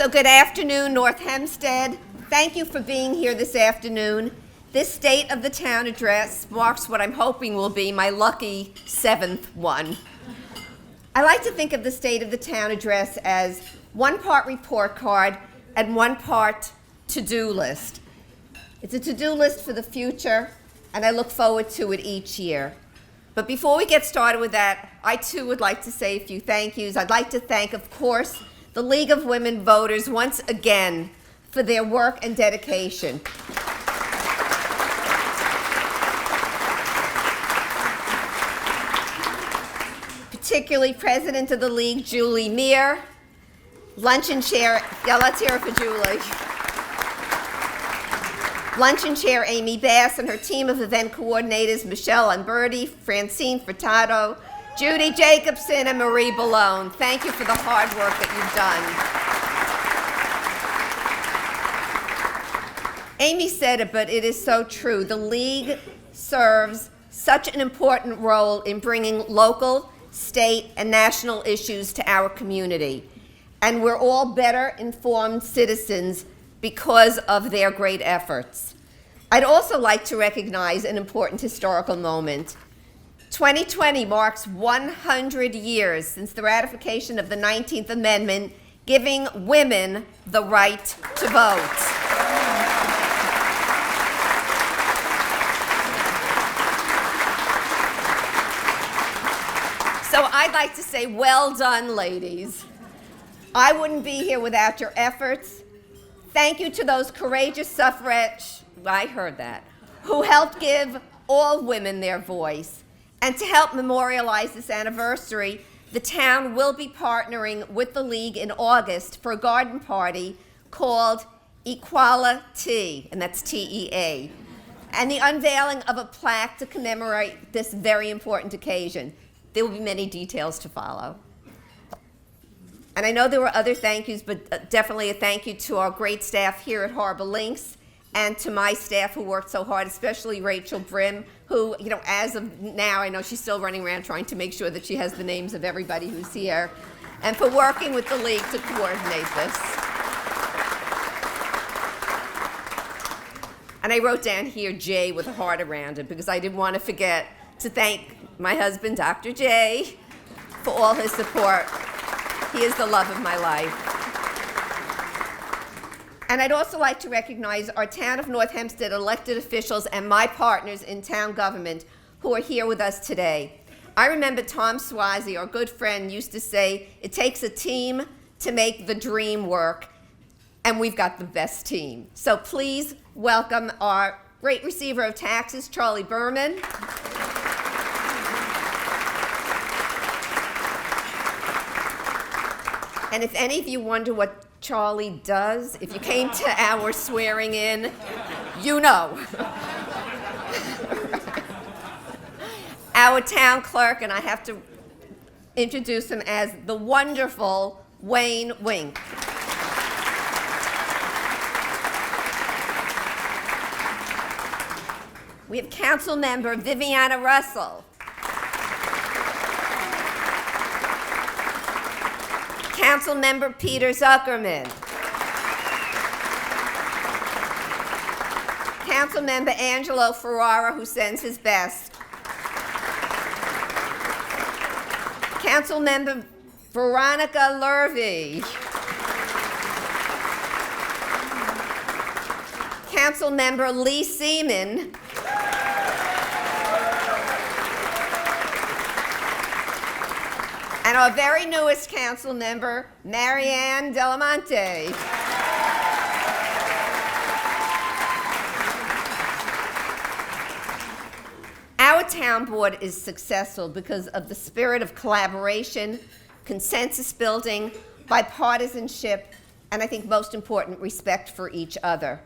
So good afternoon, North Hempstead. Thank you for being here this afternoon. This State of the Town address marks what I'm hoping will be my lucky 7th one. I like to think of the State of the Town address as one part report card and one part to-do list. It's a to-do list for the future, and I look forward to it each year. But before we get started with that, I too would like to say a few thank yous. I'd like to thank, of course, the League of Women Voters once again for their work and dedication. Particularly President of the League, Julie Meir, Luncheon Chair, yeah, let's hear it for Julie. Luncheon Chair Amy Bass and her team of event coordinators, Michelle Umberti, Francine Furtado, Judy Jacobson, and Marie Ballone. Thank you for the hard work that you've done. Amy said it, but it is so true. The League serves such an important role in bringing local, state, and national issues to our community. And we're all better informed citizens because of their great efforts. I'd also like to recognize an important historical moment. 2020 marks 100 years since the ratification of the 19th Amendment, giving women the right to vote. So I'd like to say, well done, ladies. I wouldn't be here without your efforts. Thank you to those courageous suffragettes, I heard that, who helped give all women their voice. And to help memorialize this anniversary, the town will be partnering with the League in August for a garden party called Equality, and that's T-E-A, and the unveiling of a plaque to commemorate this very important occasion. There will be many details to follow. And I know there were other thank yous, but definitely a thank you to our great staff here at Harbor Links and to my staff who worked so hard, especially Rachel Brim, who, as of now, I know she's still running around trying to make sure that she has the names of everybody who's here, and for working with the League to coordinate this. And I wrote down here Jay with a heart around it because I didn't want to forget to thank my husband, Dr. Jay, for all his support. He is the love of my life. And I'd also like to recognize our Town of North Hempstead elected officials and my partners in town government who are here with us today. I remember Tom Swazi, our good friend, used to say, it takes a team to make the dream work, and we've got the best team. So please welcome our great receiver of taxes, Charlie Berman. And if any of you wonder what Charlie does, if you came to our swearing in, you know. Our town clerk, and I have to introduce him as the wonderful Wayne Wink. We have council member Viviana Russell. Council member Peter Zuckerman. Council member Angelo Ferrara, who sends his best. Council member Veronica Lurvy. Council member Lee Seaman. And our very newest council member, Marianne Delamonte. Our town board is successful because of the spirit of collaboration, consensus building, bipartisanship, and I think most important, respect for each other.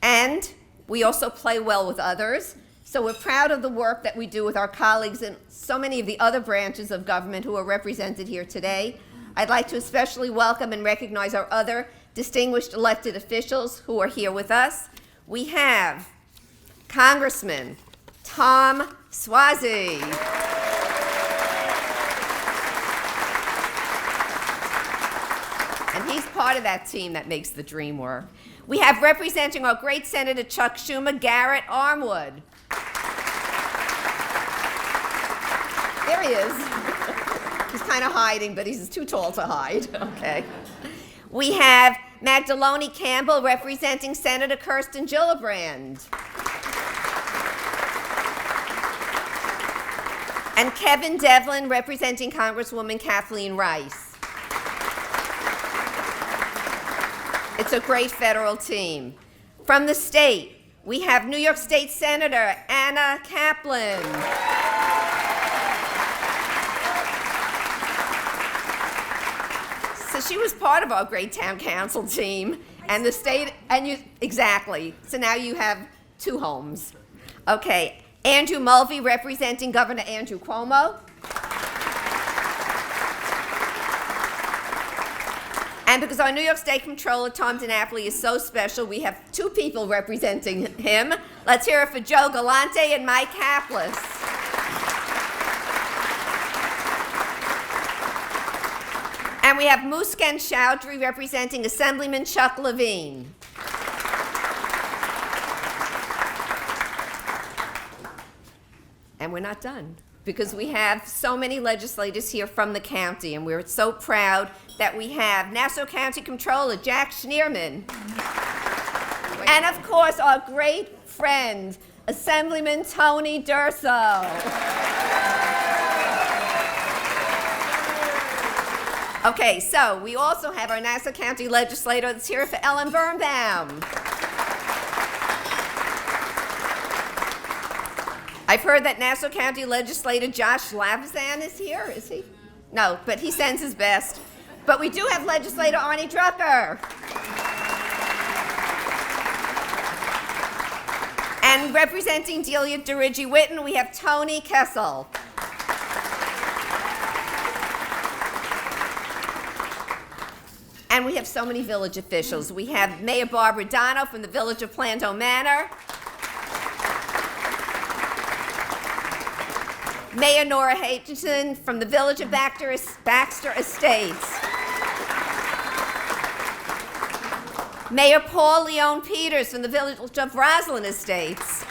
And we also play well with others. So we're proud of the work that we do with our colleagues in so many of the other branches of government who are represented here today. I'd like to especially welcome and recognize our other distinguished elected officials who are here with us. We have Congressman Tom Swazi. And he's part part of that team that makes the dream work. We have representing our great Senator Chuck Schumer, Garrett Armwood. There he is. He's kind of hiding, but he's too tall to hide. Okay. We have Magdalene Campbell representing Senator Kirsten Gillibrand. And Kevin Devlin representing Congresswoman Kathleen Rice. It's a great federal team. From the state, we have New York State Senator Anna Kaplan. So she was part of our great town council team, and the state, and you, exactly. So now you have two homes. Okay, Andrew Mulvey representing Governor Andrew Cuomo. And because our New York State Comptroller, Tom DiNapoli, is so special, we have two people representing him. Let's hear it for Joe Galante and Mike Kaplis. And we have Muskan Chowdhury representing Assemblyman Chuck Levine. And we're not done, because we have so many legislators here from the county, and we're so proud that we have Nassau County Comptroller Jack Schneerman. And of course, our great friend, Assemblyman Tony Durso. Okay, so we also have our Nassau County legislator that's here for Ellen Birnbaum. I've heard that Nassau County legislator Josh Lavazan is here, is he? No, but he sends his best. But we do have legislator Arnie Drucker. And representing Delia Dirigi-Witten, we have Tony Kessel. And we have so many village officials. We have Mayor Barbara Dono from the village of Planto Manor. Mayor Nora Hutchinson from the village of Baxter Estates. Mayor Paul Leon Peters from the village of Roslyn Estates.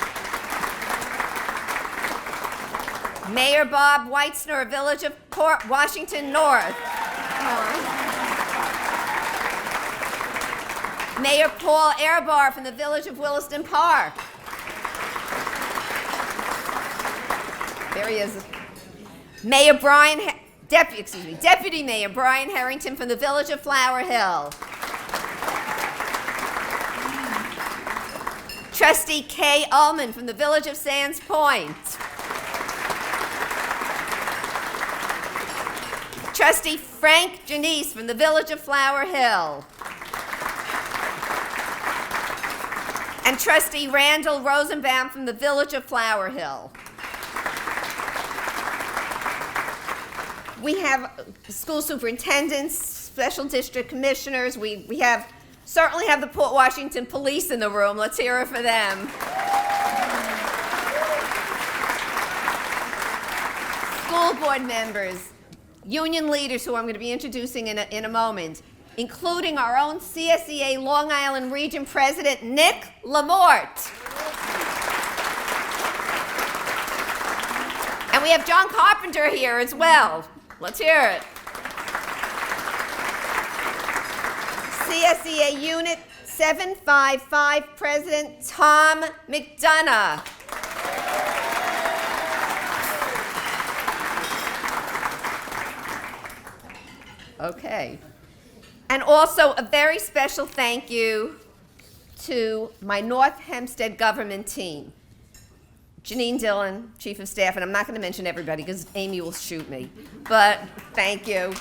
Mayor Bob Weitzner, village of Port Washington North. Mayor Paul Ehrbar from the village of Williston Park. There he is. Mayor Deputy Mayor Brian Harrington from the village of Flower Hill. Trustee Kay Ullman from the village of Sands Point. Trustee Frank Janice from the village of Flower Hill. And Trustee Randall Rosenbaum from the village of Flower Hill. We have school superintendents, special district commissioners. We certainly have the Port Washington Police in the room. Let's hear it for them. School board members, union leaders who I'm going to be introducing in a moment, including our own CSEA Long Island Region President, Nick Lamort. And we have John Carpenter here as well. Let's hear it. CSEA Unit 755 President Tom McDonough. Okay. And also a very special thank you to my North Hempstead government team. Janine Dillon, Chief of Staff, and I'm not going to mention everybody because Amy will shoot me, but thank you.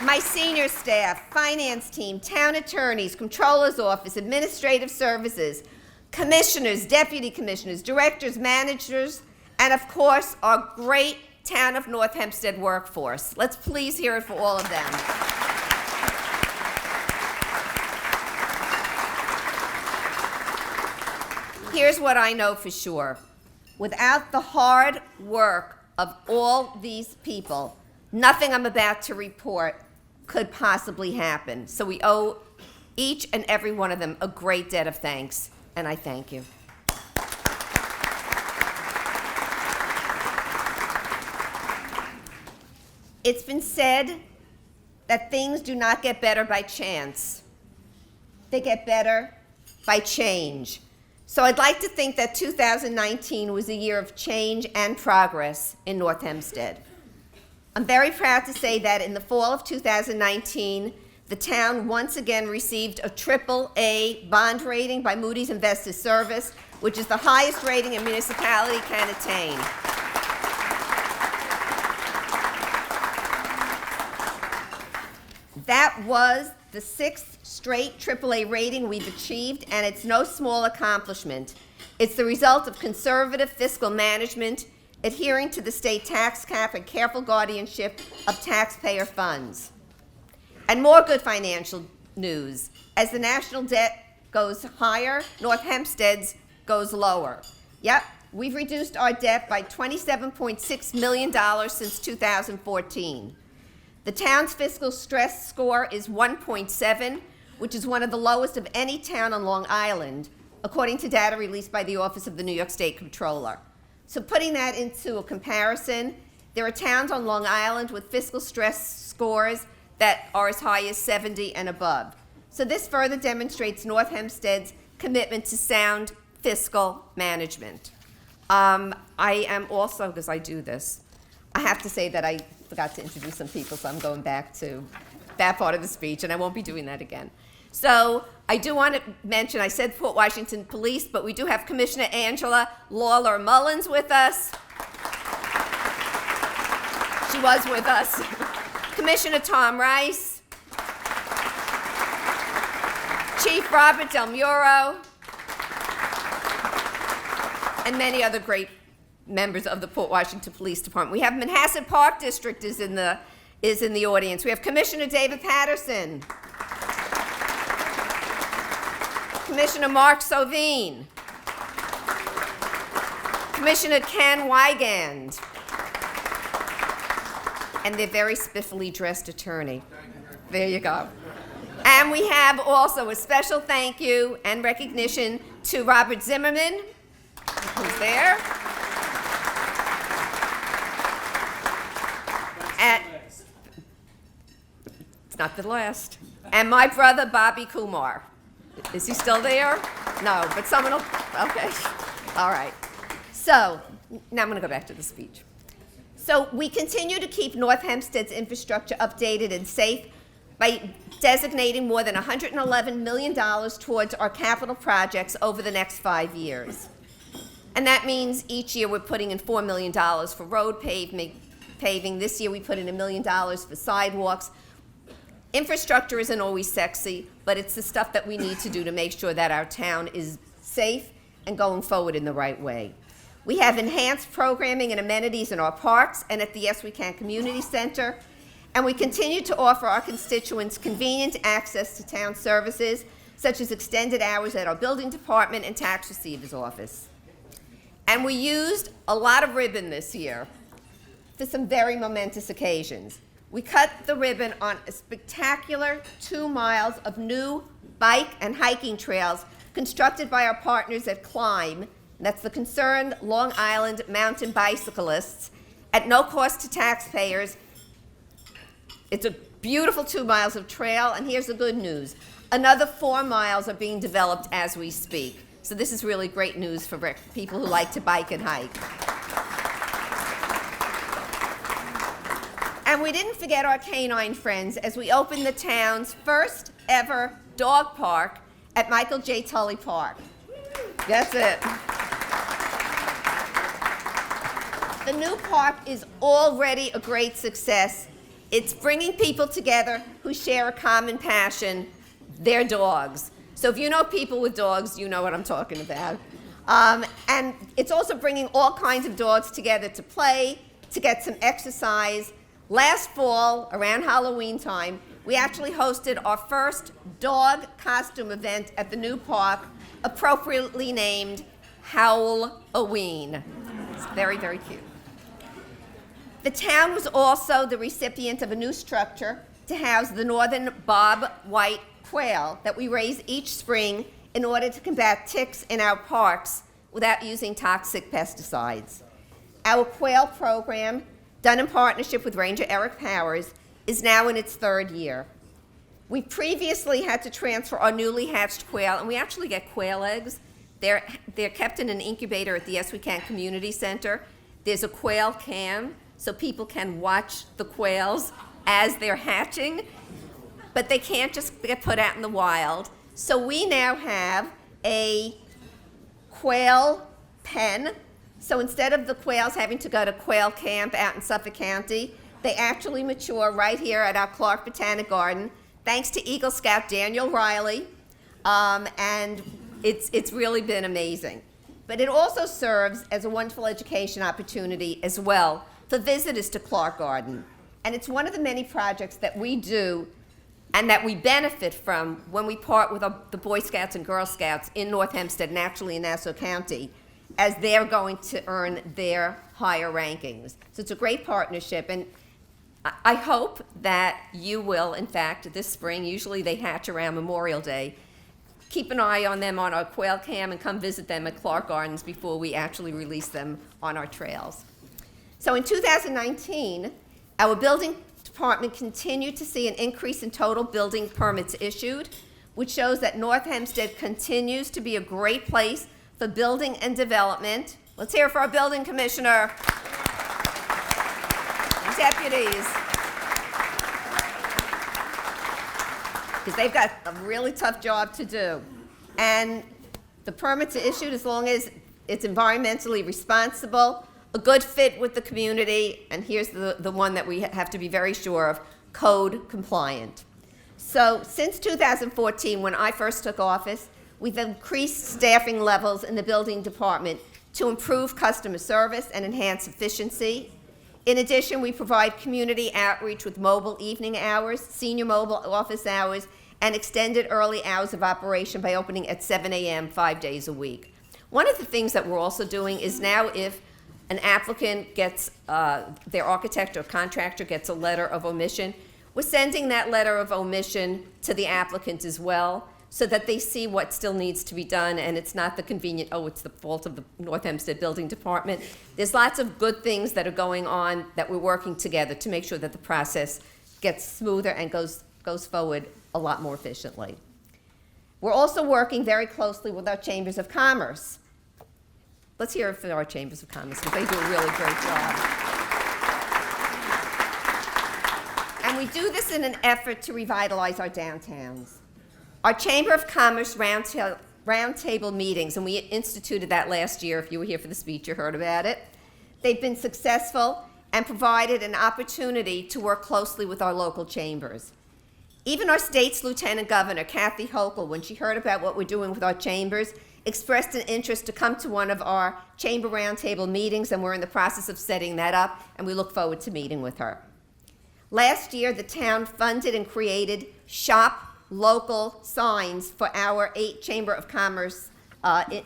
My senior staff, finance team, town attorneys, controller's office, administrative services, commissioners, deputy commissioners, directors, managers, and of course, our great town of North Hempstead workforce. Let's please hear it for all of them. Here's what I know for sure. Without the hard work of all these people, nothing I'm about to report could possibly happen. So we owe each and every one of them a great debt of thanks, and I thank you. It's been said that things do not get better by chance. They get better by change. So I'd like to think that 2019 was a year of change and progress in North Hempstead. I'm very proud to say that in the fall of 2019, the town once again received a AAA bond rating by Moody's Investors Service, which is the highest rating a municipality can attain. That was the 6th straight AAA rating we've achieved, and it's no small accomplishment. It's the result of conservative fiscal management, adhering to the state tax cap, and careful guardianship of taxpayer funds. And more good financial news. As the national debt goes higher, North Hempstead's goes lower. Yep, we've reduced our debt by $27.6 million since 2014. The town's fiscal stress score is 1.7, which is one of the lowest of any town on Long Island, according to data released by the Office of the New York State Comptroller. So putting that into a comparison, there are towns on Long Island with fiscal stress scores that are as high as 70 and above. So this further demonstrates North Hempstead's commitment to sound fiscal management. I am also, because I do this, I have to say that I forgot to introduce some people, so I'm going back to that part of the speech, and I won't be doing that again. So I do want to mention, I said Port Washington Police, but we do have Commissioner Angela Lawler Mullins with us. She was with us. Commissioner Tom Rice. Chief Robert Del Muro. And many other great members of the Port Washington Police Department. We have Manhasset Park District is in the audience. We have Commissioner David Patterson. Commissioner Mark Sovine. Commissioner Ken Wygand. And their very spiffily dressed attorney. There you go. And we have also a special thank you and recognition to Robert Zimmerman, who's there. It's not the last. And my brother, Bobby Kumar. Is he still there? No, but someone will, okay. All right. So, now I'm going to go back to the speech. So, we continue to keep North Hempstead's infrastructure updated and safe by designating more than $111 million towards our capital projects over the next 5 years. And that means each year we're putting in $4 million for road paving. This year we put in $1 million for sidewalks. Infrastructure isn't always sexy, but it's the stuff that we need to do to make sure that our town is safe and going forward in the right way. We have enhanced programming and amenities in our parks and at the Yes We Can Community Center, and we continue to offer our constituents convenient access to town services, such as extended hours at our building department and tax receiver's office. And we used a lot of ribbon this year for some very momentous occasions. We cut the ribbon on a spectacular 2 miles of new bike and hiking trails constructed by our partners at Climb, that's the Concerned Long Island Mountain Bicyclists, at no cost to taxpayers. It's a beautiful 2 miles of trail, and here's the good news. Another 4 miles are being developed as we speak. So this is really great news for people who like to bike and hike. And we didn't forget our canine friends as we opened the town's first ever dog park at Michael J. Tully Park. That's it. The new park is already a great success. It's bringing people together who share a common passion, their dogs. So if you know people with dogs, you know what I'm talking about. And it's also bringing all kinds of dogs together to play, to get some exercise. Last fall, around Halloween time, we actually hosted our first dog costume event at the new park, appropriately named Howl-a-Ween. It's very, very cute. The town was also the recipient of a new structure to house the northern bob white quail that we raise each spring in order to combat ticks in our parks without using toxic pesticides. Our quail program, done in partnership with Ranger Eric Powers, is now in its third year. We previously had to transfer our newly hatched quail, and we actually get quail eggs. They're kept in an incubator at the Yes We Can Community Center. There's a quail cam, so people can watch the quails as they're hatching, but they can't just get put out in the wild. So we now have a quail pen. So instead of the quails having to go to quail camp out in Suffolk County, they actually mature right here at our Clark Botanic Garden, thanks to Eagle Scout Daniel Riley, and it's really been amazing. But it also serves as a wonderful education opportunity as well for visitors to Clark Garden. And it's one of the many projects that we do and that we benefit from when we part with the Boy Scouts and Girl Scouts in North Hempstead and actually in Nassau County, as they're going to earn their higher rankings. So it's a great partnership, and I hope that you will, in fact, this spring, usually they hatch around Memorial Day, keep an eye on them on our quail cam and come visit them at Clark Gardens before we actually release them on our trails. So in 2019, our building department continued to see an increase in total building permits issued, which shows that North Hempstead continues to be a great place for building and development. Let's hear it for our building commissioner and deputies, because they've got a really tough job to do. And the permits are issued as long as it's environmentally responsible, a good fit with the community, and here's the one that we have to be very sure of, code compliant. So since 2014, when I first took office, we've increased staffing levels in the building department to improve customer service and enhance efficiency. In addition, we provide community outreach with mobile evening hours, senior mobile office hours, and extended early hours of operation by opening at 7 a.m. 5 days a week. One of the things that we're also doing is now if an applicant gets, their architect or contractor gets a letter of omission, we're sending that letter of omission to the applicant as well, so that they see what still needs to be done, and it's not the convenient, oh, it's the fault of the North Hempstead Building Department. There's lots of good things that are going on that we're working together to make sure that the process gets smoother and goes forward a lot more efficiently. We're also working very closely with our chambers of commerce. Let's hear it for our chambers of commerce, because they do a really great job. And we do this in an effort to revitalize our downtowns. Our Chamber of Commerce roundtable meetings, and we instituted that last year. If you were here for the speech, you heard about it. They've been successful and provided an opportunity to work closely with our local chambers. Even our state's Lieutenant Governor, Kathy Hochul, when she heard about what we're doing with our chambers, expressed an interest to come to one of our Chamber roundtable meetings, and we're in the process of setting that up, and we look forward to meeting with her. Last year, the town funded and created Shop Local signs for our 8 Chamber of Commerce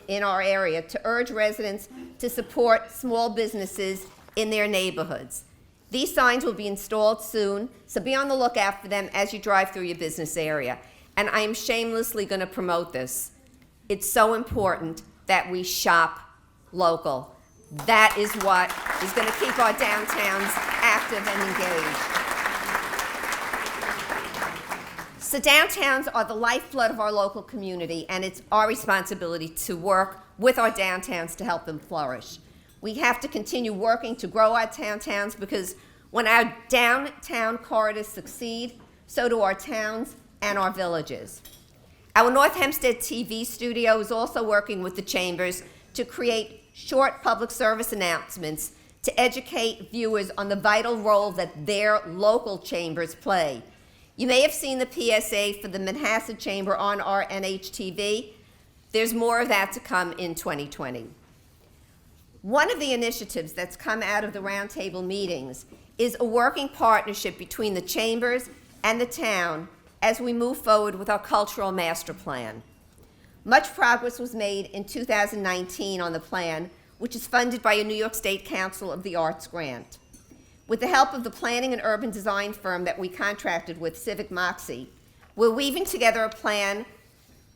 in our area to urge residents to support small businesses in their neighborhoods. These signs will be installed soon, so be on the lookout for them as you drive through your business area. And I am shamelessly going to promote this. It's so important that we shop local. That is what is going to keep our downtowns active and engaged. So downtowns are the lifeblood of our local community, and it's our responsibility to work with our downtowns to help them flourish. We have to continue working to grow our downtowns, because when our downtown corridors succeed, so do our towns and our villages. Our North Hempstead TV studio is also working with the chambers to create short public service announcements to educate viewers on the vital role that their local chambers play. You may have seen the PSA for the Manhasset Chamber on our NHTV. There's more of that to come in 2020. One of the initiatives that's come out of the roundtable meetings is a working partnership between the chambers and the town as we move forward with our cultural master plan. Much progress was made in 2019 on the plan, which is funded by a New York State Council of the Arts grant. With the help of the planning and urban design firm that we contracted with, Civic Moxie, we're weaving together a plan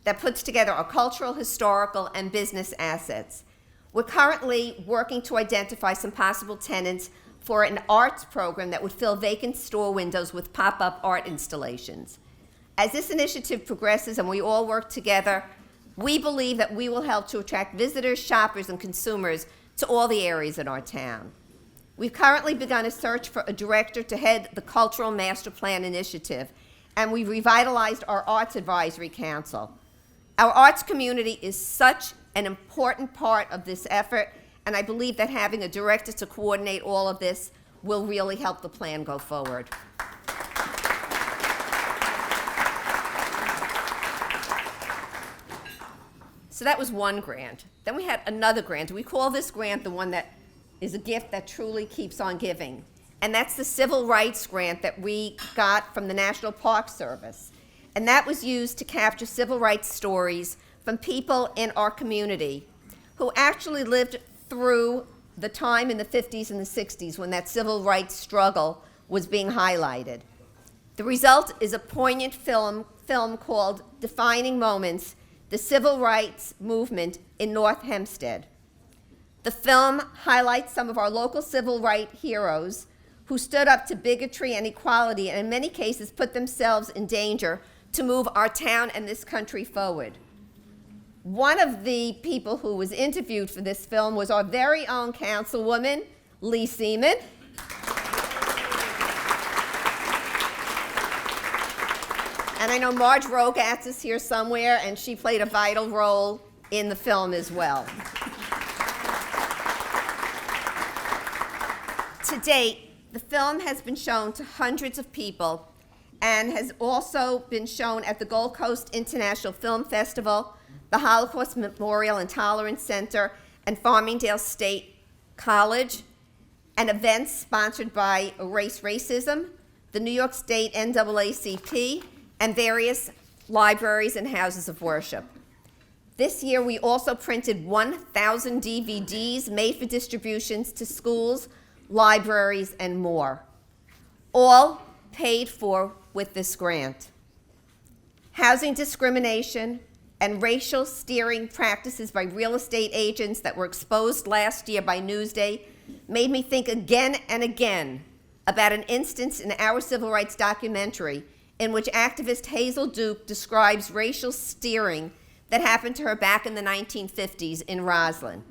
that puts together our cultural, historical, and business assets. We're currently working to identify some possible tenants for an arts program that would fill vacant store windows with pop-up art installations. As this initiative progresses and we all work together, we believe that we will help to attract visitors, shoppers, and consumers to all the areas in our town. We've currently begun a search for a director to head the Cultural Master Plan Initiative, and we've revitalized our Arts Advisory Council. Our arts community is such an important part of this effort, and I believe that having a director to coordinate all of this will really help the plan go forward. So that was one grant. Then we had another grant. We call this grant the one that is a gift that truly keeps on giving. And that's the Civil Rights Grant that we got from the National Park Service. And that was used to capture civil rights stories from people in our community who actually lived through the time in the 50s and the 60s when that civil rights struggle was being highlighted. The result is a poignant film called Defining Moments, the Civil Rights Movement in North Hempstead. The film highlights some of our local civil rights heroes who stood up to bigotry and equality and in many cases put themselves in danger to move our town and this country forward. One of the people who was interviewed for this film was our very own Councilwoman, Lee Seaman. And I know Marge Rogatz is here somewhere, and she played a vital role in the film as well. To date, the film has been shown to hundreds of people and has also been shown at the Gold Coast International Film Festival, the Holocaust Memorial and Tolerance Center, and Farmingdale State College, and events sponsored by Erase Racism, the New York State NAACP, and various libraries and houses of worship. This year, we also printed 1,000 DVDs made for distributions to schools, libraries, and more, all paid for with this grant. Housing discrimination and racial steering practices by real estate agents that were exposed last year by Newsday made me think again and again about an instance in our civil rights documentary in which activist Hazel Duke describes racial steering that happened to her back in the 1950s in Roslyn.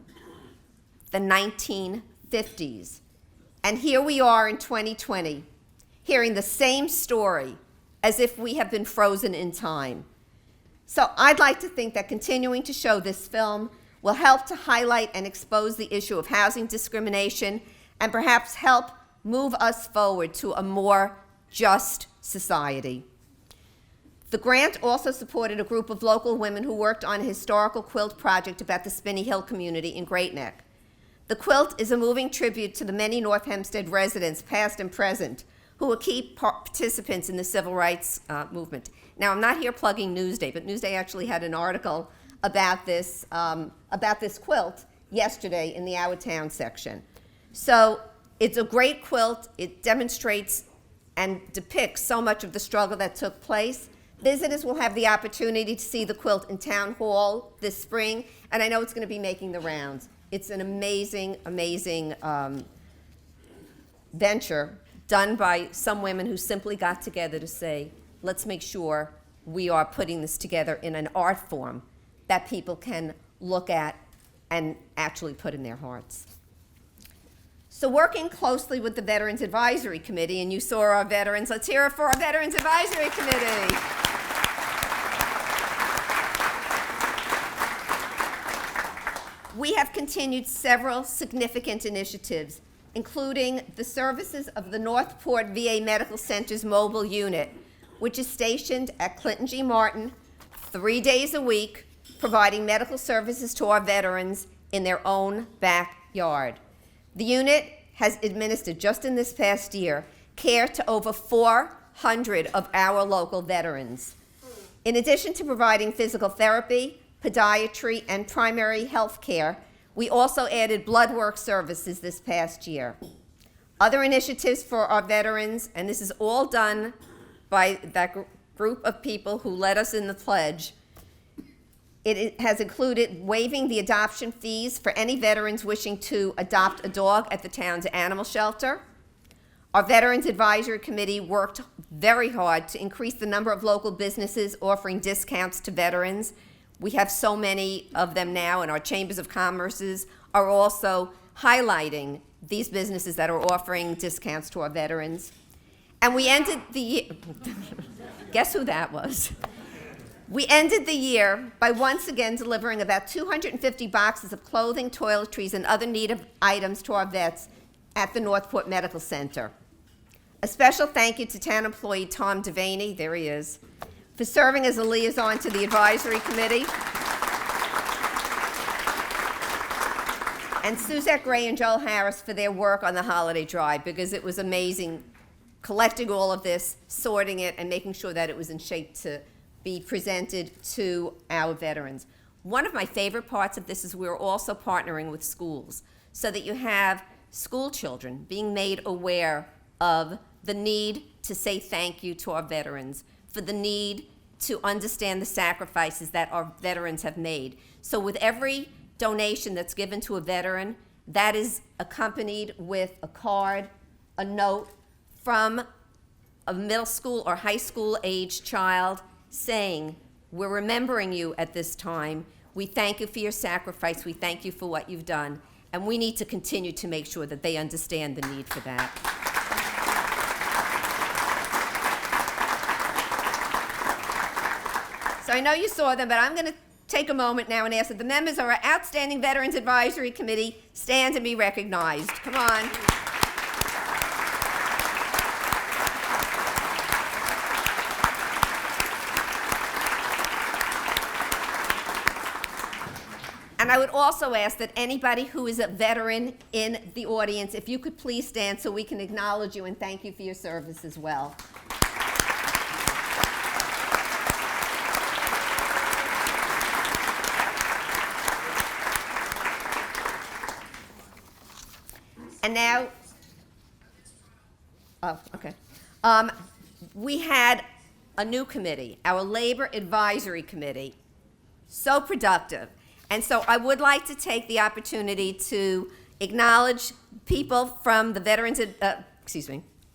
The 1950s. And here we are in 2020, hearing the same story as if we have been frozen in time. So I'd like to think that continuing to show this film will help to highlight and expose the issue of housing discrimination and perhaps help move us forward to a more just society. The grant also supported a group of local women who worked on a historical quilt project about the Spinney Hill community in Great Neck. The quilt is a moving tribute to the many North Hempstead residents, past and present, who were key participants in the civil rights movement. Now, I'm not here plugging Newsday, but Newsday actually had an article about this quilt yesterday in the Our Town section. So it's a great quilt. It demonstrates and depicts so much of the struggle that took place. Visitors will have the opportunity to see the quilt in Town Hall this spring, and I know it's going to be making the rounds. It's an amazing, amazing venture done by some women who simply got together to say, let's make sure we are putting this together in an art form that people can look at and actually put in their hearts. So working closely with the Veterans Advisory Committee, and you saw our veterans, let's hear it for our Veterans Advisory Committee. We have continued several significant initiatives, including the services of the Northport VA Medical Center's mobile unit, which is stationed at Clinton G. Martin 3 days a week, providing medical services to our veterans in their own backyard. The unit has administered, just in this past year, care to over 400 of our local veterans. In addition to providing physical therapy, podiatry, and primary health care, we also added blood work services this past year. Other initiatives for our veterans, and this is all done by that group of people who led us in the pledge. It has included waiving the adoption fees for any veterans wishing to adopt a dog at the town's animal shelter. Our Veterans Advisory Committee worked very hard to increase the number of local businesses offering discounts to veterans. We have so many of them now, and our chambers of commerces are also highlighting these businesses that are offering discounts to our veterans. And we ended the year, guess who that was? We ended the year by once again delivering about 250 boxes of clothing, toiletries, and other needed items to our vets at the Northport Medical Center. A special thank you to town employee Tom Devaney, there he is, for serving as a liaison to the advisory committee. And Suzette Gray and Joel Harris for their work on the holiday drive, because it was amazing collecting all of this, sorting it, and making sure that it was in shape to be presented to our veterans. One of my favorite parts of this is we're also partnering with schools so that you have school children being made aware of the need to say thank you to our veterans, for the need to understand the sacrifices that our veterans have made. So with every donation that's given to a veteran, that is accompanied with a card, a note from a middle school or high school age child saying, we're remembering you at this time. We thank you for your sacrifice. We thank you for what you've done. And we need to continue to make sure that they understand the need for that. So I know you saw them, but I'm going to take a moment now and ask that the members of our Outstanding Veterans Advisory Committee stand and be recognized. Come on. And I would also ask that anybody who is a veteran in the audience, if you could please stand so we can acknowledge you and thank you for your service as well. And now, oh, okay. We had a new committee, our Labor Advisory Committee, so productive. And so I would like to take the opportunity to acknowledge people from the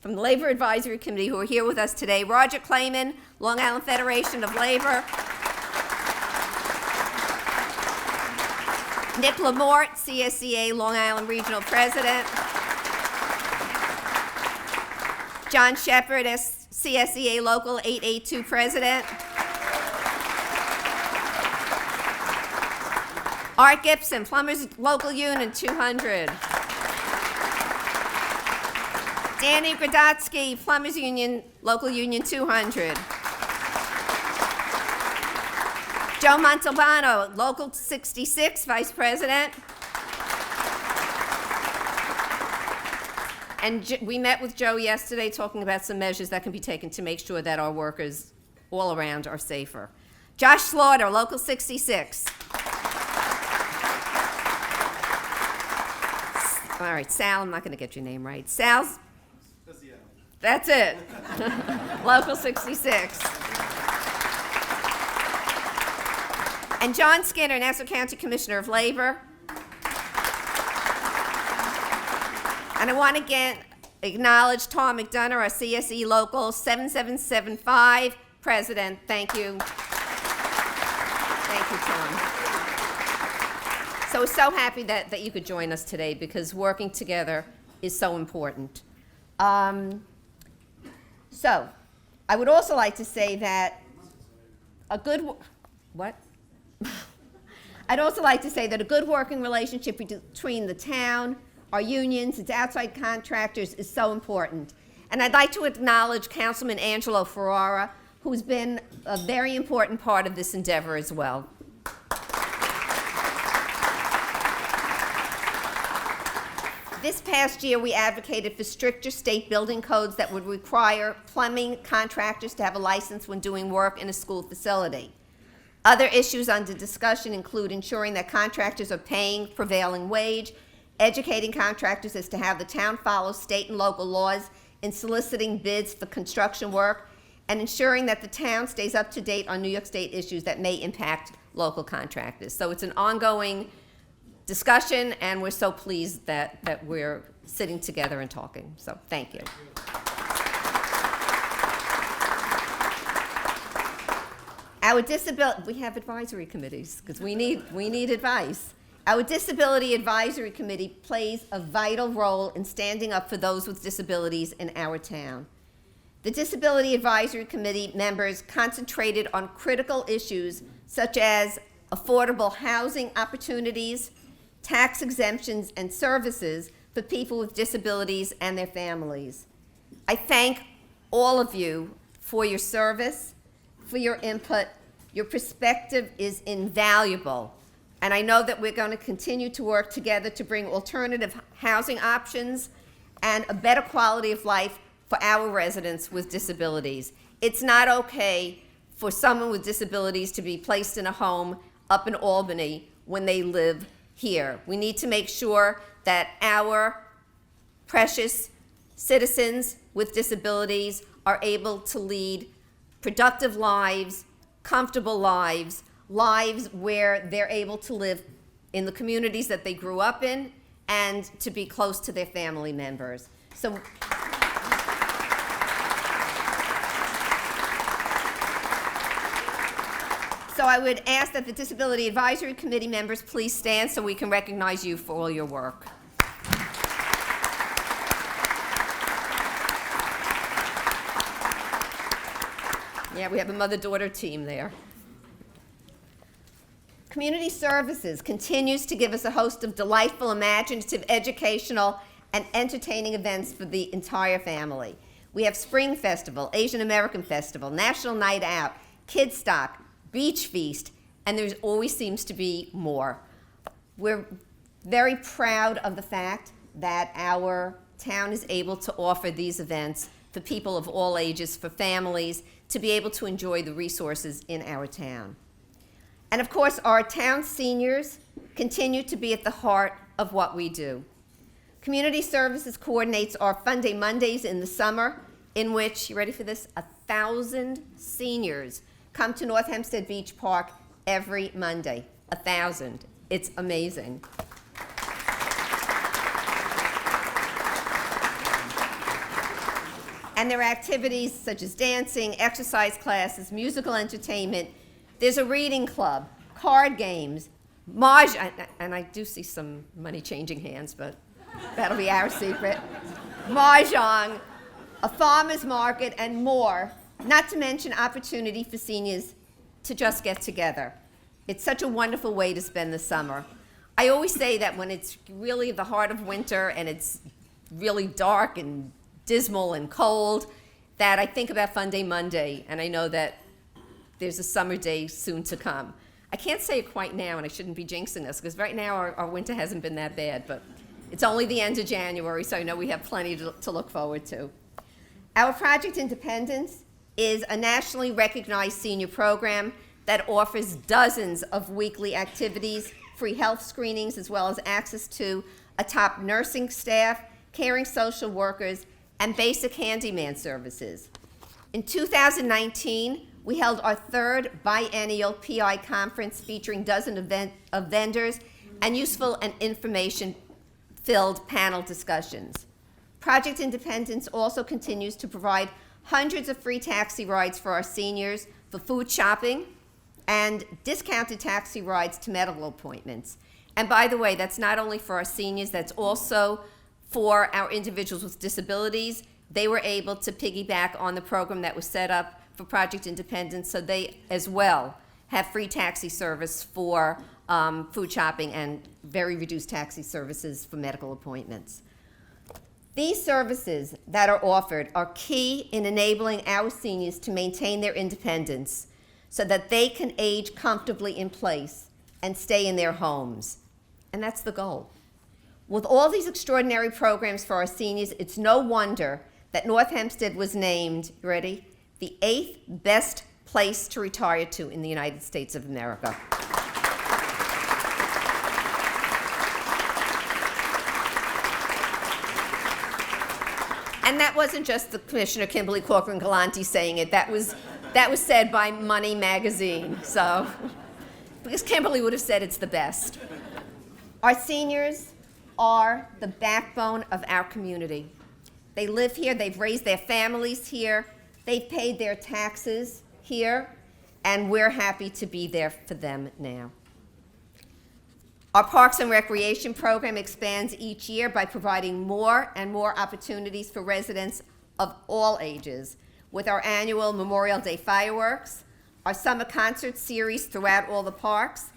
from the Labor Advisory Committee who are here with us today. Roger Clayman, Long Island Federation of Labor. Nick Lamort, CSEA Long Island Regional President. John Shepard, CSEA Local 882 President. Art Gibson, Plumbers Local Union 200. Danny Gradotsky, Plumbers Union, Local Union 200. Joe Montalbano, Local 66, Vice President. And we met with Joe yesterday talking about some measures that can be taken to make sure that our workers all around are safer. Josh Slaughter, Local 66. All right, Sal, I'm not going to get your name right. Sal's? That's it. Local 66. And John Skinner, Nassau County Commissioner of Labor. And I want to again acknowledge Tom McDonough, our CSE Local 7775 President. Thank you. Thank you, Tom. So we're so happy that you could join us today because working together is so important. So I would also like to say that I'd also like to say that a good working relationship between the town, our unions, its outside contractors is so important. And I'd like to acknowledge Councilman Angelo Ferrara, who's been a very important part of this endeavor as well. This past year, we advocated for stricter state building codes that would require plumbing contractors to have a license when doing work in a school facility. Other issues under discussion include ensuring that contractors are paying prevailing wage educating contractors as to how the town follows state and local laws in soliciting bids for construction work, and ensuring that the town stays up to date on New York State issues that may impact local contractors. So it's an ongoing discussion, and we're so pleased that we're sitting together and talking. So thank you. Our disability, we have advisory committees because we need advice. Our Disability Advisory Committee plays a vital role in standing up for those with disabilities in our town. The Disability Advisory Committee members concentrated on critical issues such as affordable housing opportunities, tax exemptions, and services for people with disabilities and their families. I thank all of you for your service, for your input. Your perspective is invaluable, and I know that we're going to continue to work together to bring alternative housing options and a better quality of life for our residents with disabilities. It's not okay for someone with disabilities to be placed in a home up in Albany when they live here. We need to make sure that our precious citizens with disabilities are able to lead productive lives, comfortable lives, lives where they're able to live in the communities that they grew up in and to be close to their family members. So I would ask that the Disability Advisory Committee members please stand so we can recognize you for all your work. Yeah, we have a mother-daughter team there. Community Services continues to give us a host of delightful, imaginative, educational, and entertaining events for the entire family. We have Spring Festival, Asian American Festival, National Night Out, Kidstock, Beach Feast, and there always seems to be more. We're very proud of the fact that our town is able to offer these events for people of all ages, for families, to be able to enjoy the resources in our town. And of course, our town seniors continue to be at the heart of what we do. Community Services coordinates our Fun Day Mondays in the summer, in which, you ready for this, 1,000 seniors come to North Hempstead Beach Park every Monday. 1,000. It's amazing. And there are activities such as dancing, exercise classes, musical entertainment. There's a reading club, card games, mahjong, and I do see some money changing hands, but that'll be our secret. Mahjong, a farmer's market, and more, not to mention opportunity for seniors to just get together. It's such a wonderful way to spend the summer. I always say that when it's really the heart of winter and it's really dark and dismal and cold, that I think about Fun Day Monday, and I know that there's a summer day soon to come. I can't say it quite now, and I shouldn't be jinxing us, because right now our winter hasn't been that bad, but it's only the end of January, so I know we have plenty to look forward to. Our Project Independence is a nationally recognized senior program that offers dozens of weekly activities, free health screenings, as well as access to a top nursing staff, caring social workers, and basic handyman services. In 2019, we held our third biennial PI conference featuring dozens of vendors and useful and information-filled panel discussions. Project Independence also continues to provide hundreds of free taxi rides for our seniors for food shopping and discounted taxi rides to medical appointments. And by the way, that's not only for our seniors, that's also for our individuals with disabilities. They were able to piggyback on the program that was set up for Project Independence, so they as well have free taxi service for food shopping and very reduced taxi services for medical appointments. These services that are offered are key in enabling our seniors to maintain their independence so that they can age comfortably in place and stay in their homes. And that's the goal. With all these extraordinary programs for our seniors, it's no wonder that North Hempstead was named, you ready, the 8th best place to retire to in the United States of America. And that wasn't just the Commissioner Kimberly Corcoran Galanti saying it. That was said by Money Magazine. So, because Kimberly would have said it's the best. Our seniors are the backbone of our community. They live here, they've raised their families here, they've paid their taxes here, and we're happy to be there for them now. Our Parks and Recreation program expands each year by providing more and more opportunities for residents of all ages with our annual Memorial Day fireworks, our summer concert series throughout all the parks,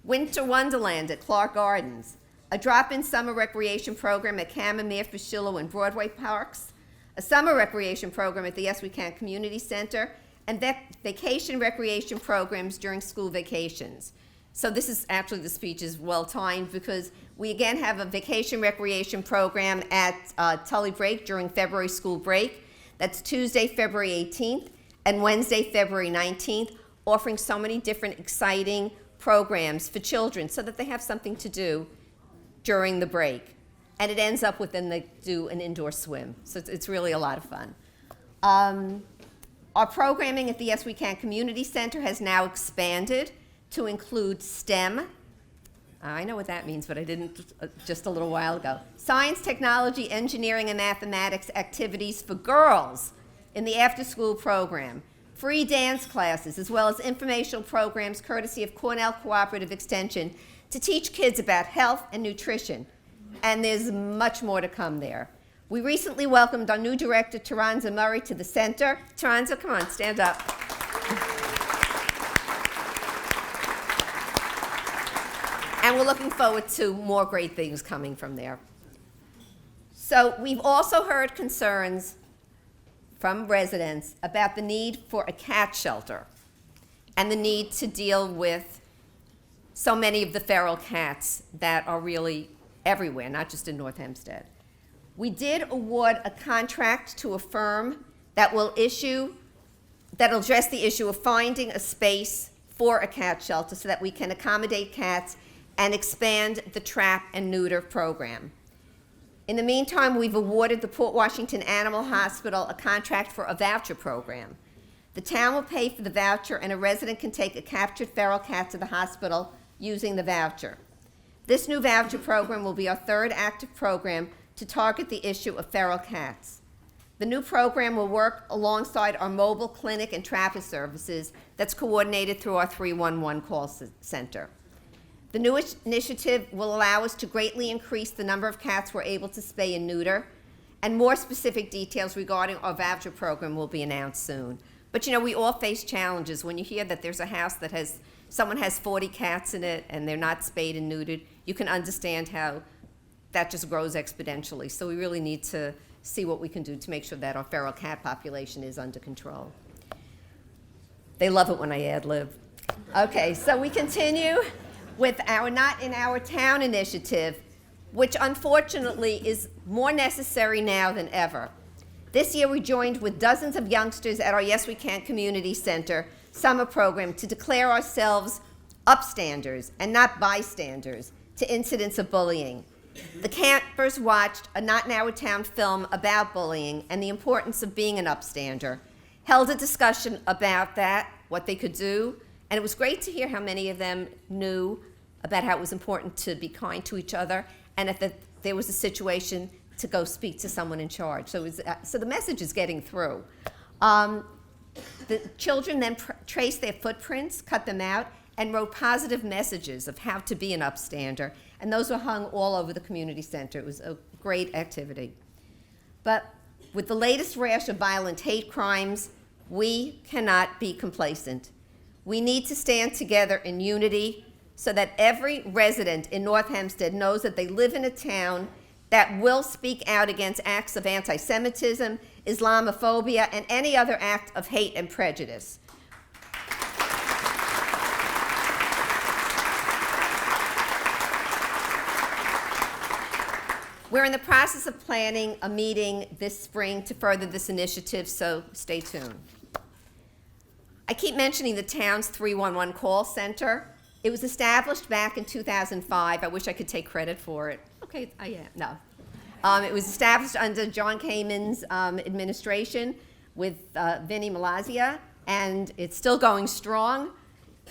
Winter Wonderland at Clark Gardens, a drop-in summer recreation program at Camomere, Fushillo, and Broadway parks, a summer recreation program at the Yes We Can Community Center, and vacation recreation programs during school vacations. So this is actually, the speech is well timed because we again have a vacation recreation program at Tully Break during February school break. That's Tuesday, February 18th and Wednesday, February 19th, offering so many different exciting programs for children so that they have something to do during the break. And it ends up with them they do an indoor swim. So it's really a lot of fun. Our programming at the Yes We Can Community Center has now expanded to include STEM. I know what that means, but I didn't just a little while ago. Science, technology, engineering, and mathematics activities for girls in the after-school program. Free dance classes, as well as informational programs courtesy of Cornell Cooperative Extension to teach kids about health and nutrition. And there's much more to come there. We recently welcomed our new director, Taranza Murray, to the center. Taranza, come on, stand up. And we're looking forward to more great things coming from there. So we've also heard concerns from residents about the need for a cat shelter and the need to deal with so many of the feral cats that are really everywhere, not just in North Hempstead. We did award a contract to a firm that will that'll address the issue of finding a space for a cat shelter so that we can accommodate cats and expand the trap and neuter program. In the meantime, we've awarded the Port Washington Animal Hospital a contract for a voucher program. The town will pay for the voucher, and a resident can take a captured feral cat to the hospital using the voucher. This new voucher program will be our third active program to target the issue of feral cats. The new program will work alongside our mobile clinic and trapper services that's coordinated through our 311 call center. The new initiative will allow us to greatly increase the number of cats we're able to spay and neuter, and more specific details regarding our voucher program will be announced soon. But you know, we all face challenges. When you hear that there's a house that someone has 40 cats in it and they're not spayed and neutered, you can understand how that just grows exponentially. So we really need to see what we can do to make sure that our feral cat population is under control. They love it when I ad-lib. Okay, so we continue with our Not in Our Town initiative, which unfortunately is more necessary now than ever. This year we joined with dozens of youngsters at our Yes We Can Community Center summer program to declare ourselves upstanders and not bystanders to incidents of bullying. The campers watched a Not in Our Town film about bullying and the importance of being an upstander, held a discussion about that, what they could do, and it was great to hear how many of them knew about how it was important to be kind to each other, and if there was a situation, to go speak to someone in charge. So the message is getting through. The children then traced their footprints, cut them out, and wrote positive messages of how to be an upstander, and those were hung all over the community center. It was a great activity. But with the latest rash of violent hate crimes, we cannot be complacent. We need to stand together in unity so that every resident in North Hempstead knows that they live in a town that will speak out against acts of anti-Semitism, Islamophobia, and any other act of hate and prejudice. We're in the process of planning a meeting this spring to further this initiative, so stay tuned. I keep mentioning the town's 311 call center. It was established back in 2005. I wish I could take credit for it. Okay, I am. No. It was established under John Kamin's administration with Vinnie Malazia, and it's still going strong.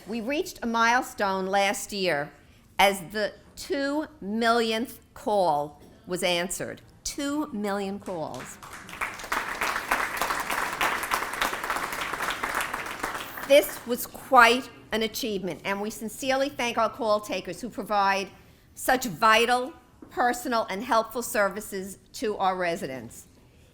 We reached a milestone last year as the 2 millionth call was answered. 2 million calls. This was quite an achievement, and we sincerely thank our call takers who provide such vital, personal, and helpful services to our residents.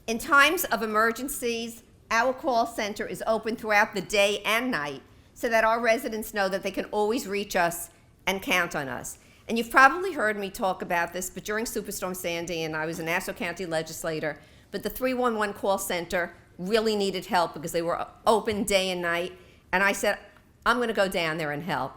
In times of emergencies, our call center is open throughout the day and night so that our residents know that they can always reach us and count on us. And you've probably heard me talk about this, but during Superstorm Sandy, and I was a Nassau County legislator, but the 311 call center really needed help because they were open day and night. And I said, I'm going to go down there and help.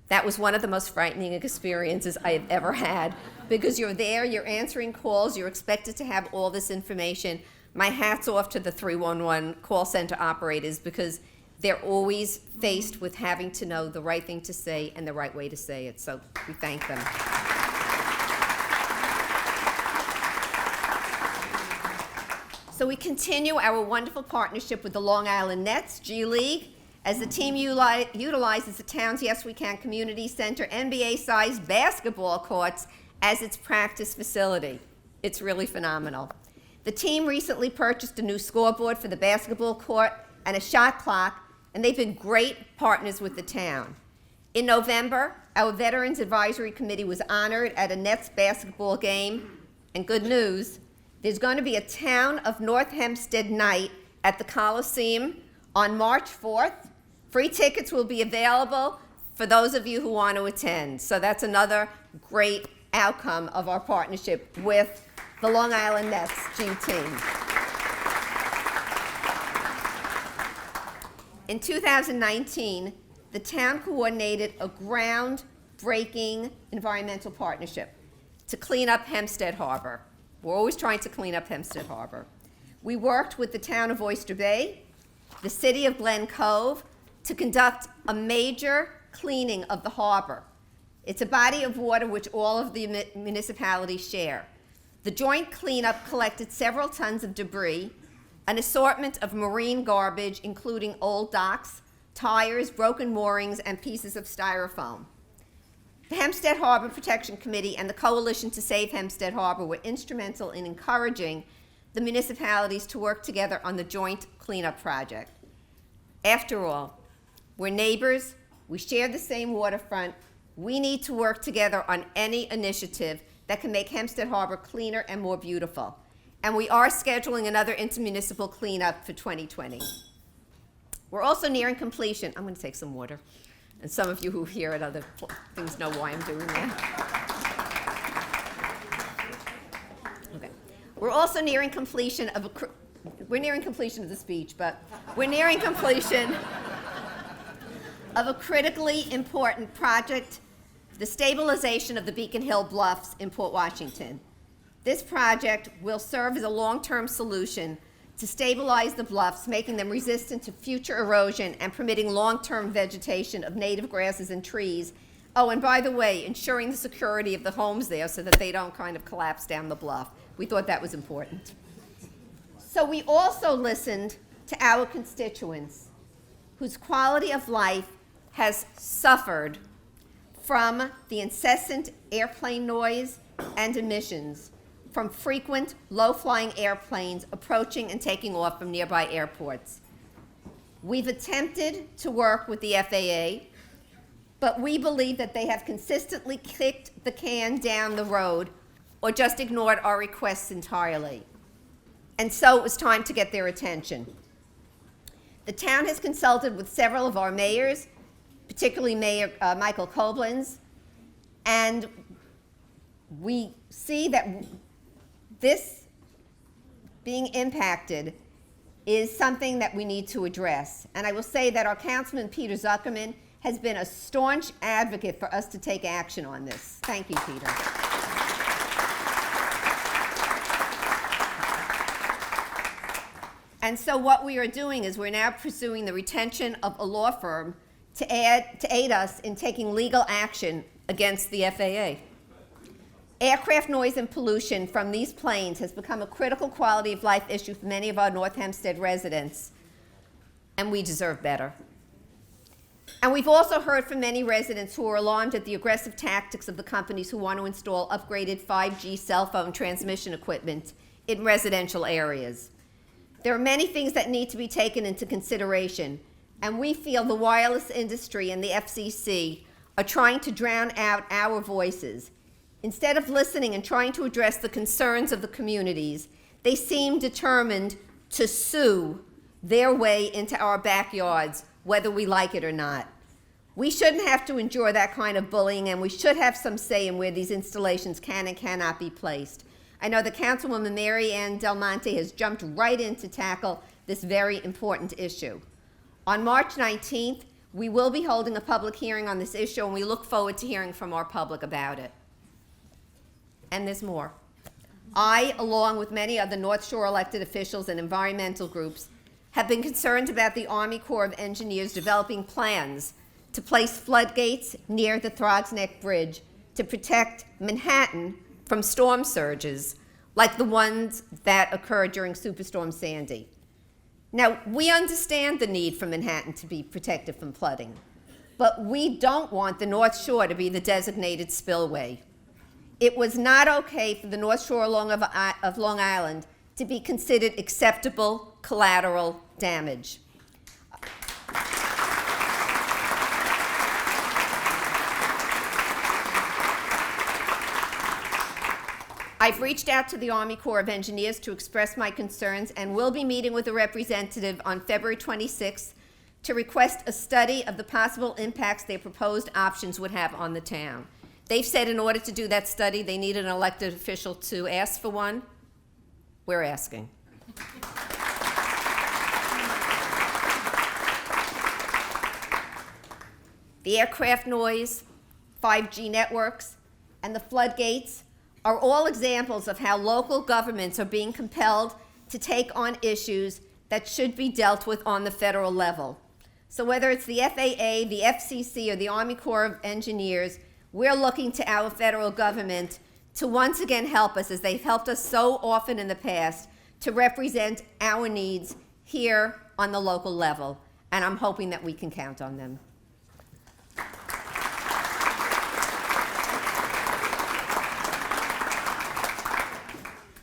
That was one of the most frightening experiences I have ever had because you're there, you're answering calls, you're expected to have all this information. My hat's off to the 311 call center operators because they're always faced with having to know the right thing to say and the right way to say it. So we thank them. So we continue our wonderful partnership with the Long Island Nets, G League, as the team utilizes the town's Yes We Can Community Center NBA-sized basketball courts as its practice facility. It's really phenomenal. The team recently purchased a new scoreboard for the basketball court and a shot clock, and they've been great partners with the town. In November, our Veterans Advisory Committee was honored at a Nets basketball game, and good news, there's going to be a Town of North Hempstead night at the Coliseum on March 4th. Free tickets will be available for those of you who want to attend. So that's another great outcome of our partnership with the Long Island Nets G team. In 2019, the town coordinated a groundbreaking environmental partnership to clean up Hempstead Harbor. We're always trying to clean up Hempstead Harbor. We worked with the town of Oyster Bay, the city of Glen Cove, to conduct a major cleaning of the harbor. It's a body of water which all of the municipalities share. The joint cleanup collected several tons of debris, an assortment of marine garbage, including old docks, tires, broken moorings, and pieces of styrofoam. The Hempstead Harbor Protection Committee and the Coalition to Save Hempstead Harbor were instrumental in encouraging the municipalities to work together on the joint cleanup project. After all, we're neighbors, we share the same waterfront, we need to work together on any initiative that can make Hempstead Harbor cleaner and more beautiful. And we are scheduling another intermunicipal cleanup for 2020. We're also nearing completion. I'm going to take some water. And some of you who hear at other things know why I'm doing that. Okay. We're also nearing completion of we're nearing completion of the speech, but we're nearing completion of a critically important project, the stabilization of the Beacon Hill Bluffs in Port Washington. This project will serve as a long-term solution to stabilize the bluffs, making them resistant to future erosion and permitting long-term vegetation of native grasses and trees. Oh, and by the way, ensuring the security of the homes there so that they don't kind of collapse down the bluff. We thought that was important. So we also listened to our constituents whose quality of life has suffered from the incessant airplane noise and emissions from frequent low-flying airplanes approaching and taking off from nearby airports. We've attempted to work with the FAA, but we believe that they have consistently kicked the can down the road or just ignored our requests entirely. And so it was time to get their attention. The town has consulted with several of our mayors, particularly Mayor Michael Koblenz, and we see that this being impacted is something that we need to address. And I will say that our Councilman Peter Zuckerman has been a staunch advocate for us to take action on this. Thank you, Peter. And so what we are doing is we're now pursuing the retention of a law firm to aid us in taking legal action against the FAA. Aircraft noise and pollution from these planes has become a critical quality of life issue for many of our North Hempstead residents, and we deserve better. And we've also heard from many residents who are alarmed at the aggressive tactics of the companies who want to install upgraded 5G cell phone transmission equipment in residential areas. There are many things that need to be taken into consideration, and we feel the wireless industry and the FCC are trying to drown out our voices. Instead of listening and trying to address the concerns of the communities, they seem determined to sue their way into our backyards, whether we like it or not. We shouldn't have to endure that kind of bullying, and we should have some say in where these installations can and cannot be placed. I know that Councilwoman Mary Ann Del Monte has jumped right in to tackle this very important issue. On March 19th, we will be holding a public hearing on this issue, and we look forward to hearing from our public about it. And there's more. I, along with many other North Shore elected officials and environmental groups, have been concerned about the Army Corps of Engineers developing plans to place floodgates near the Throgs Neck Bridge to protect Manhattan from storm surges like the ones that occurred during Superstorm Sandy. Now, we understand the need for Manhattan to be protected from flooding, but we don't want the North Shore to be the designated spillway. It was not okay for the North Shore of Long Island to be considered acceptable collateral damage. I've reached out to the Army Corps of Engineers to express my concerns and will be meeting with a representative on February 26th to request a study of the possible impacts their proposed options would have on the town. They've said in order to do that study, they need an elected official to ask for one. We're asking. The aircraft noise, 5G networks, and the floodgates are all examples of how local governments are being compelled to take on issues that should be dealt with on the federal level. So whether it's the FAA, the FCC, or the Army Corps of Engineers, we're looking to our federal government to once again help us, as they've helped us so often in the past, to represent our needs here on the local level. And I'm hoping that we can count on them.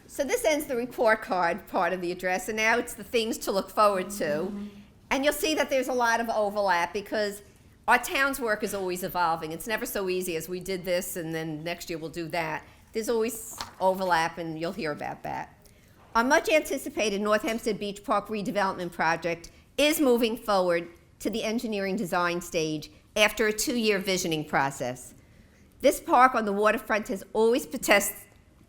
So this ends the report card part of the address, and now it's the things to look forward to. And you'll see that there's a lot of overlap because our town's work is always evolving. It's never so easy as we did this and then next year we'll do that. There's always overlap, and you'll hear about that. Our much anticipated North Hempstead Beach Park redevelopment project is moving forward to the engineering design stage after a 2-year visioning process. This park on the waterfront has always possessed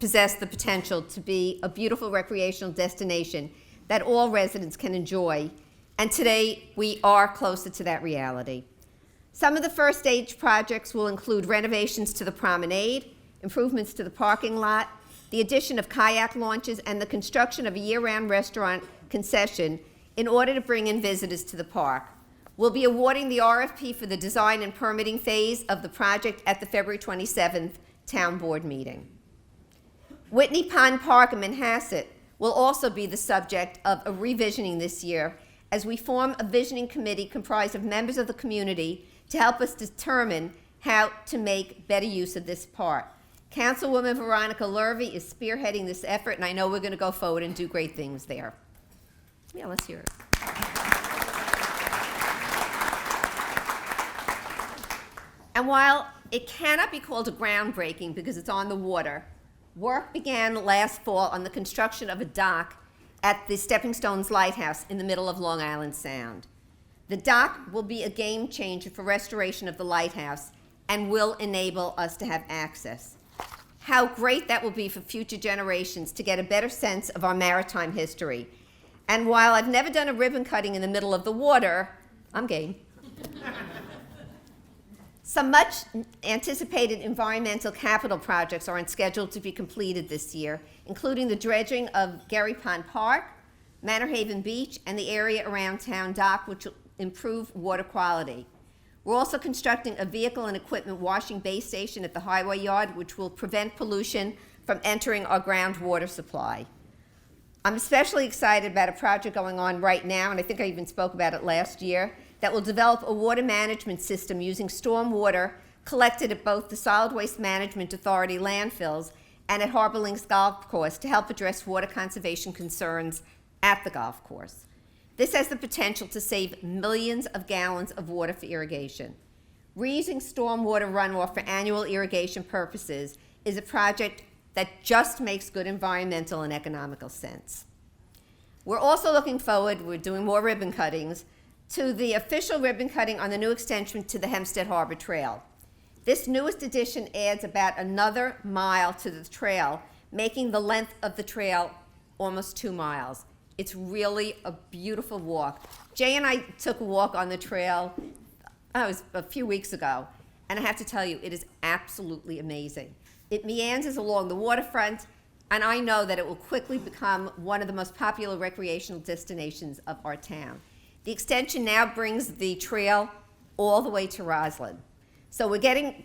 the potential to be a beautiful recreational destination that all residents can enjoy, and today we are closer to that reality. Some of the first stage projects will include renovations to the promenade, improvements to the parking lot, the addition of kayak launches, and the construction of a year-round restaurant concession in order to bring in visitors to the park. We'll be awarding the RFP for the design and permitting phase of the project at the February 27th Town Board meeting. Whitney Pond Park in Manhasset will also be the subject of a revisioning this year as we form a visioning committee comprised of members of the community to help us determine how to make better use of this park. Councilwoman Veronica Lurvy is spearheading this effort, and I know we're going to go forward and do great things there. Yeah, let's hear it. And while it cannot be called a groundbreaking because it's on the water, work began last fall on the construction of a dock at the Stepping Stones Lighthouse in the middle of Long Island Sound. The dock will be a game changer for restoration of the lighthouse and will enable us to have access. How great that will be for future generations to get a better sense of our maritime history. And while I've never done a ribbon cutting in the middle of the water, I'm game. Some much anticipated environmental capital projects are on schedule to be completed this year, including the dredging of Gerry Pond Park, Manor Haven Beach, and the area around Town Dock, which will improve water quality. We're also constructing a vehicle and equipment washing base station at the Highway Yard, which will prevent pollution from entering our groundwater supply. I'm especially excited about a project going on right now, and I think I even spoke about it last year, that will develop a water management system using storm water collected at both the Solid Waste Management Authority landfills and at Harbor Links Golf Course to help address water conservation concerns at the golf course. This has the potential to save millions of gallons of water for irrigation. Reusing stormwater runoff for annual irrigation purposes is a project that just makes good environmental and economical sense. We're also looking forward, we're doing more ribbon cuttings, to the official ribbon cutting on the new extension to the Hempstead Harbor Trail. This newest addition adds about another mile to the trail, making the length of the trail almost 2 miles. It's really a beautiful walk. Jay and I took a walk on the trail, it was a few weeks ago, and I have to tell you, it is absolutely amazing. It meanders along the waterfront, and I know that it will quickly become one of the most popular recreational destinations of our town. The extension now brings the trail all the way to Roslyn. So we're getting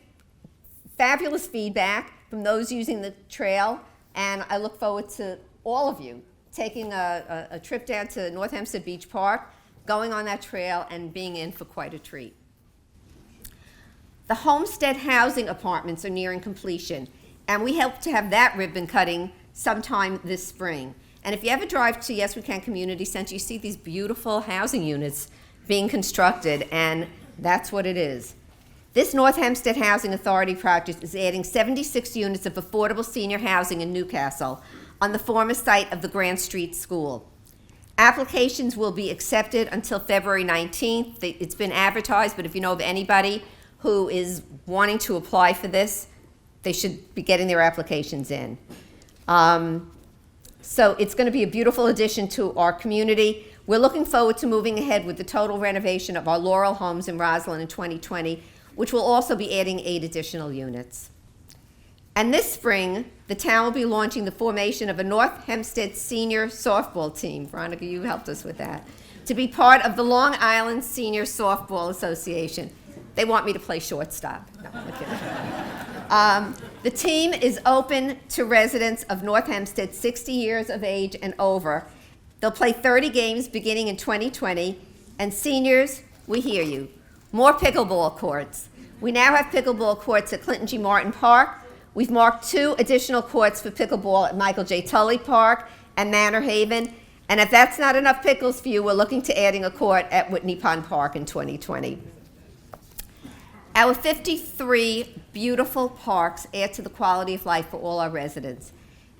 fabulous feedback from those using the trail, and I look forward to all of you taking a trip down to North Hempstead Beach Park, going on that trail, and being in for quite a treat. The Homestead housing apartments are nearing completion, and we hope to have that ribbon cutting sometime this spring. And if you ever drive to Yes We Can Community Center, you see these beautiful housing units being constructed, and that's what it is. This North Hempstead Housing Authority project is adding 76 units of affordable senior housing in Newcastle on the former site of the Grant Street School. Applications will be accepted until February 19th. It's been advertised, but if you know of anybody who is wanting to apply for this, they should be getting their applications in. So it's going to be a beautiful addition to our community. We're looking forward to moving ahead with the total renovation of our Laurel homes in Roslyn in 2020, which will also be adding 8 additional units. And this spring, the town will be launching the formation of a North Hempstead senior softball team. Veronica, you helped us with that. To be part of the Long Island Senior Softball Association. They want me to play shortstop. No, I'm kidding. The team is open to residents of North Hempstead 60 years of age and over. They'll play 30 games beginning in 2020. And seniors, we hear you. More pickleball courts. We now have pickleball courts at Clinton G. Martin Park. We've marked 2 additional courts for pickleball at Michael J. Tully Park and Manor Haven. And if that's not enough pickles for you, we're looking to adding a court at Whitney Pond Park in 2020. Our 53 beautiful parks add to the quality of life for all our residents.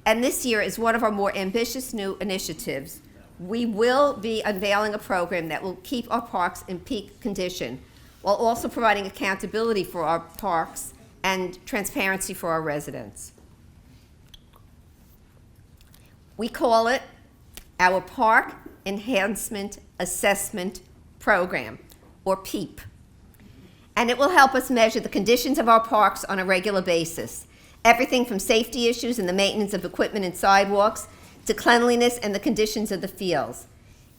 And this year is one of our more ambitious new initiatives. We will be unveiling a program that will keep our parks in peak condition, while also providing accountability for our parks and transparency for our residents. We call it our Park Enhancement Assessment Program, or PEAP. And it will help us measure the conditions of our parks on a regular basis. Everything from safety issues and the maintenance of equipment and sidewalks to cleanliness and the conditions of the fields.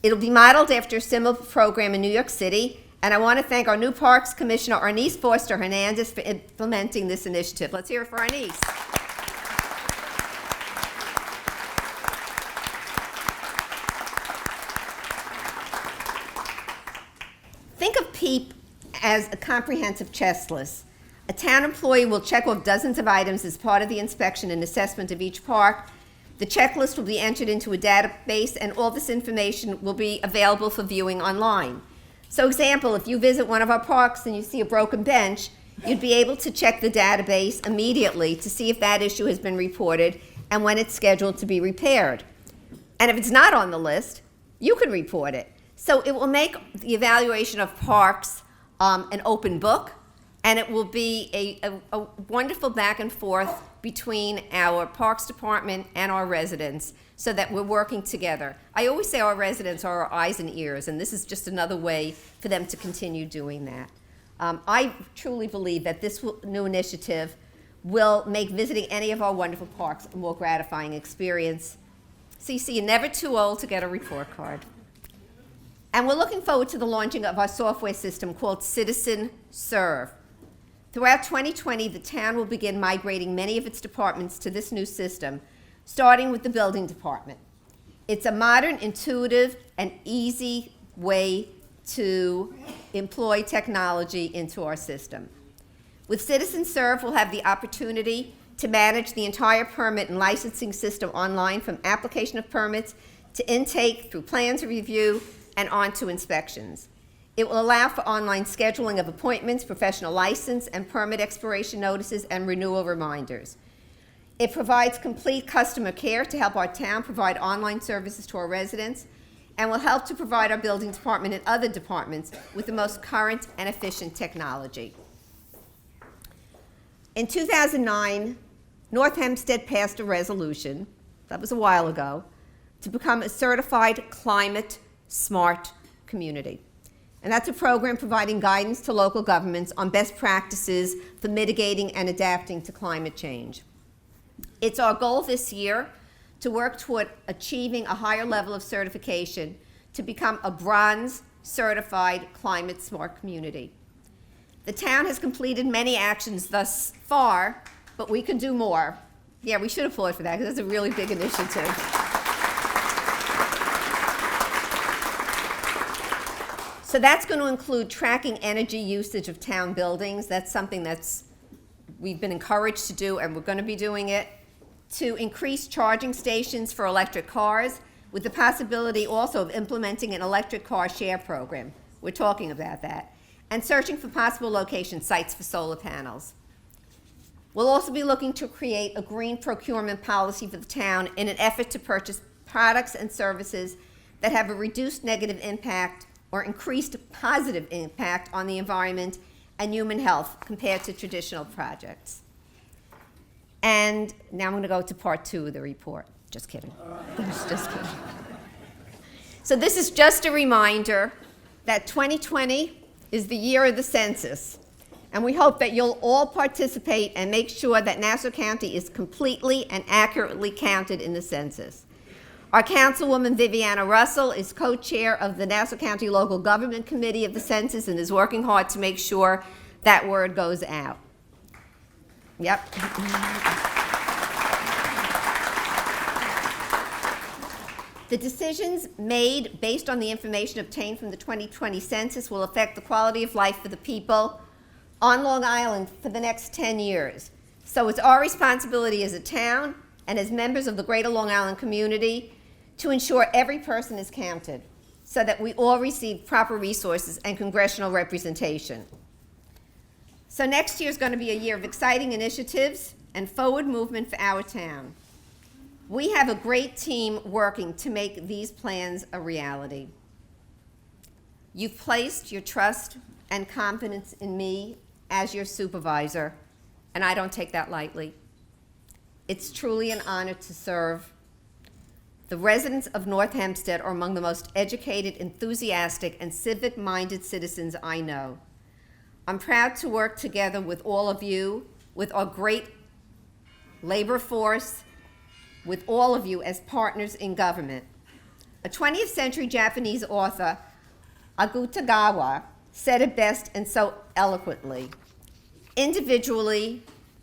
It'll be modeled after a similar program in New York City, and I want to thank our new Parks Commissioner, Arnice Foster Hernandez, for implementing this initiative. Let's hear it for Arnice. Think of PEAP as a comprehensive checklist. A town employee will check off dozens of items as part of the inspection and assessment of each park. The checklist will be entered into a database, and all this information will be available for viewing online. So, example, if you visit one of our parks and you see a broken bench, you'd be able to check the database immediately to see if that issue has been reported and when it's scheduled to be repaired. And if it's not on the list, you can report it. So it will make the evaluation of parks an open book, and it will be a wonderful back and forth between our Parks Department and our residents so that we're working together. I always say our residents are our eyes and ears, and this is just another way for them to continue doing that. I truly believe that this new initiative will make visiting any of our wonderful parks a more gratifying experience. So you see, you're never too old to get a report card. And we're looking forward to the launching of our software system called Citizen Serve. Throughout 2020, the town will begin migrating many of its departments to this new system, starting with the building department. It's a modern, intuitive, and easy way to employ technology into our system. With Citizen Serve, we'll have the opportunity to manage the entire permit and licensing system online, from application of permits to intake, through plans review, and on to inspections. It will allow for online scheduling of appointments, professional license and permit expiration notices, and renewal reminders. It provides complete customer care to help our town provide online services to our residents, and will help to provide our building department and other departments with the most current and efficient technology. In 2009, North Hempstead passed a resolution, that was a while ago, to become a certified climate smart community. And that's a program providing guidance to local governments on best practices for mitigating and adapting to climate change. It's our goal this year to work toward achieving a higher level of certification to become a bronze certified climate smart community. The town has completed many actions thus far, but we could do more. Yeah, we should applaud for that, because that's a really big initiative. So that's going to include tracking energy usage of town buildings. That's something we've been encouraged to do, and we're going to be doing it. To increase charging stations for electric cars, with the possibility also of implementing an electric car share program. We're talking about that. And searching for possible location sites for solar panels. We'll also be looking to create a green procurement policy for the town in an effort to purchase products and services that have a reduced negative impact or increased positive impact on the environment and human health compared to traditional projects. And now I'm going to go to part 2 of the report. Just kidding. Just kidding. So this is just a reminder that 2020 is the year of the census. And we hope that you'll all participate and make sure that Nassau County is completely and accurately counted in the census. Our Councilwoman Viviana Russell is co-chair of the Nassau County Local Government Committee of the Census and is working hard to make sure that word goes out. Yep. The decisions made based on the information obtained from the 2020 census will affect the quality of life for the people on Long Island for the next 10 years. So it's our responsibility as a town and as members of the greater Long Island community to ensure every person is counted so that we all receive proper resources and congressional representation. So next year is going to be a year of exciting initiatives and forward movement for our town. We have a great team working to make these plans a reality. You've placed your trust and confidence in me as your supervisor, and I don't take that lightly. It's truly an honor to serve. The residents of North Hempstead are among the most educated, enthusiastic, and civic-minded citizens I know. I'm proud to work together with all of you, with our great labor force, with all of you as partners in government. A 20th century Japanese author, Akutagawa, said it best and so eloquently. Individually,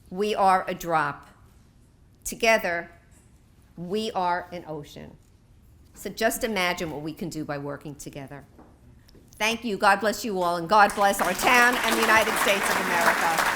we are a drop. Together, we are an ocean. So just imagine what we can do by working together. Thank you. God bless you all, and God bless our town and the United States of America.